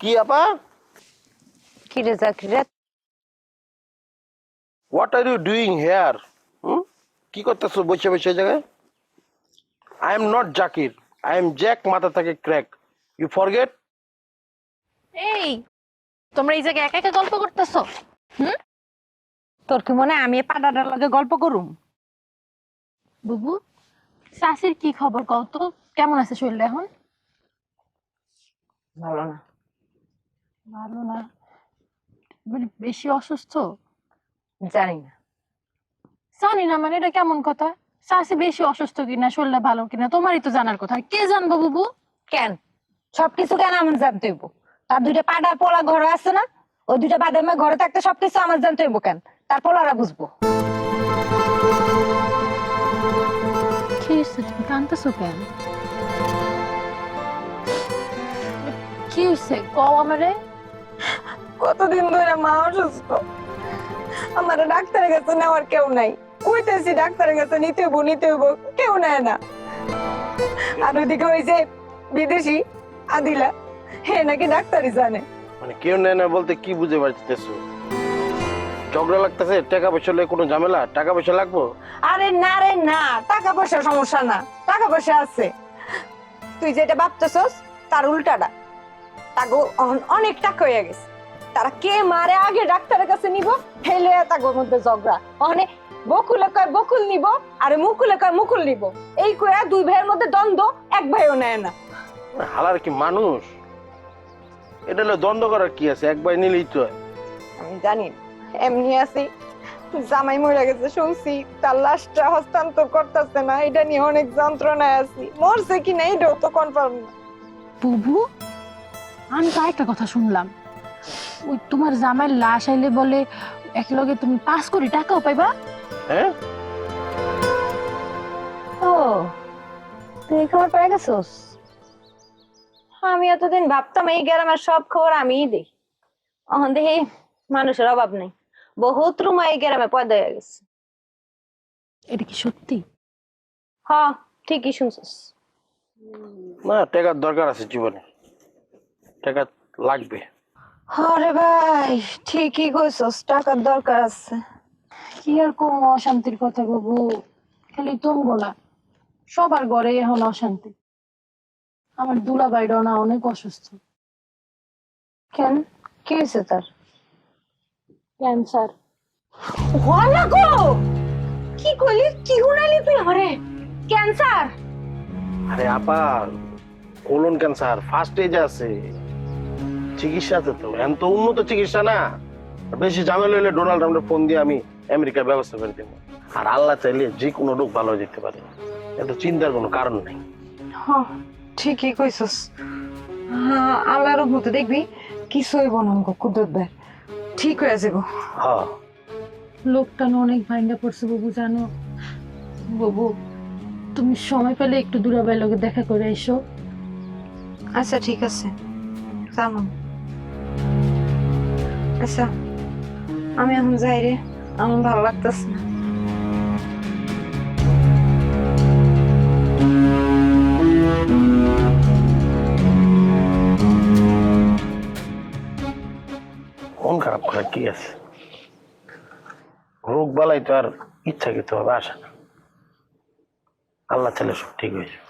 কি আপা? কি রে Zakir? What are you doing here? কি করতেছো বসে বসে জায়গায়? I am not Zakir, I am Jack, মাথা থেকে ক্র্যাক। You forget? এই তোমরা এই জায়গায় একা একা গল্প করতেছো? তোর কি মনে হয় আমি পাড়াটার লগে গল্প করুম? বুবু, শাশির কি খবর কও তো? কেমন আছে শরীরটা এখন? ভালো না। ভালো না মানে বেশি অসুস্থ? জানি না। জানি না মানে এটা কেমন কথা? শাশি বেশি অসুস্থ কিনা শরীরটা ভালো কিনা তোমারই তো জানার কথা, কে জানবো বুবু? কেন সবকিছু কেন আমার জানতে হইব? তার দুইটা পাড়ার পোলা ঘরে আছে না? ওই দুইটা বাদামে ঘরে থাকতে সবকিছু আমার জানতে হইব কেন? তার পোলারা বুঝবো। কি হয়েছে, তুমি কাঁদতেছো কেন? কি হয়েছে কও আমারে। কতদিন ধরে মা অসুস্থ, আমার ডাক্তারের কাছে নেওয়ার কেউ নাই। কইতেছি ডাক্তারের কাছে নিতে হইব, কেউ নেয় না। আর ওইদিকে ওই যে বিদেশি আদিলা, হে নাকি ডাক্তারই জানে। মানে কেউ নেয় না বলতে কি বুঝে পারতেছো? ঝগড়া লাগতেছে? টাকা পয়সা লয়ে কোনো ঝামেলা? টাকা পয়সা লাগবো? আরে না রে না, টাকা পয়সা সমস্যা না, টাকা পয়সা আছে। তুই যেটা ভাবতেছস তার উল্টাটা। তাগো অনেক টাকা হয়ে গেছে, তারা কে মারে আগে ডাক্তারের কাছে নিব, ফেলে তাগোর মধ্যে ঝগড়া। অনেক বকুলে কয় বকুল নিব, আর মুকুলে কয় মুকুল নিব, এই কয়া দুই ভাইয়ের মধ্যে দ্বন্দ্ব, এক ভাইও নেয় না। হালার কি মানুষ? এটা হলো দ্বন্দ্ব করার কি আছে? একবার নিলেই তো হয়। আমি জানি এমনি আছি, জামাই মরে গেছে শুনছি, তার লাশটা হস্তান্তর করতেছে না, এটা নিয়ে অনেক যন্ত্রণায় আছি। মরছে কি না এটাও তো কনফার্ম না। বুবু, আমি তো একটা কথা শুনলাম, ওই তোমার জামাইয়ের লাশ আইলে বলে একলগে তুমি 5 কোটি টাকাও পাইবা। হ্যাঁ? ও, তুই এই খবর পেয়ে গেছিস? আমি এতদিন ভাবতাম এই গ্রামের সব খবর আমিই দিই। এখন দেখি মানুষের অভাব নেই, বহুত রুমা এই গ্রামে পয়দা হয়ে গেছে। এটা কি সত্যি? হ, ঠিকই শুনছিস। না, টাকার দরকার আছে জীবনে, টাকা লাগবে। আরে ভাই ঠিকই কইছস, টাকার দরকার আছে। কি আর কোন অশান্তির কথা বাবু, খালি তুমি বলা সবার ঘরে এখন অশান্তি। আমার দুলাভাইরাও না অনেক অসুস্থ, কেন, কি হয়েছে তার? ক্যান্সার। ওয়ালা গো, কি কইলি, কি শুনাইলি তুই আমারে? ক্যান্সার? আরে আপা, কোলন ক্যান্সার ফার্স্ট স্টেজ আছে, চিকিৎসা আছে তো, এখন তো উন্নত চিকিৎসা না। বেশি ঝামেলা হলে ডোনাল্ড ট্রাম্পের ফোন দিয়ে আমি আমেরিকার ব্যবস্থা করে দেবো। আর আল্লাহ চাইলে যে কোনো রোগ ভালো হয়ে যেতে পারে, এত চিন্তার কোনো কারণ নেই। হ্যাঁ ঠিকই কইছস। হ্যাঁ, আল্লাহর রহমতে দেখবি কিছু হইব না, আমাকে কুদরত ভাই ঠিক হয়ে যাবো। হ্যাঁ, লোকটা না অনেক ভাঙ্গা পড়ছে বাবু, জানো বাবু, তুমি সময় পেলে একটু দুলাভাইয়ের লগে দেখা করে এসো। আচ্ছা ঠিক আছে, জানো। আচ্ছা আমি এখন যাই রে, আমার ভালো লাগতেছে না। মন খারাপ করার কি আছে? রোগ বালাই তো আর ইচ্ছাকৃত ভাবে আসে না, আল্লাহ চাইলে সব ঠিক হয়ে যাবে।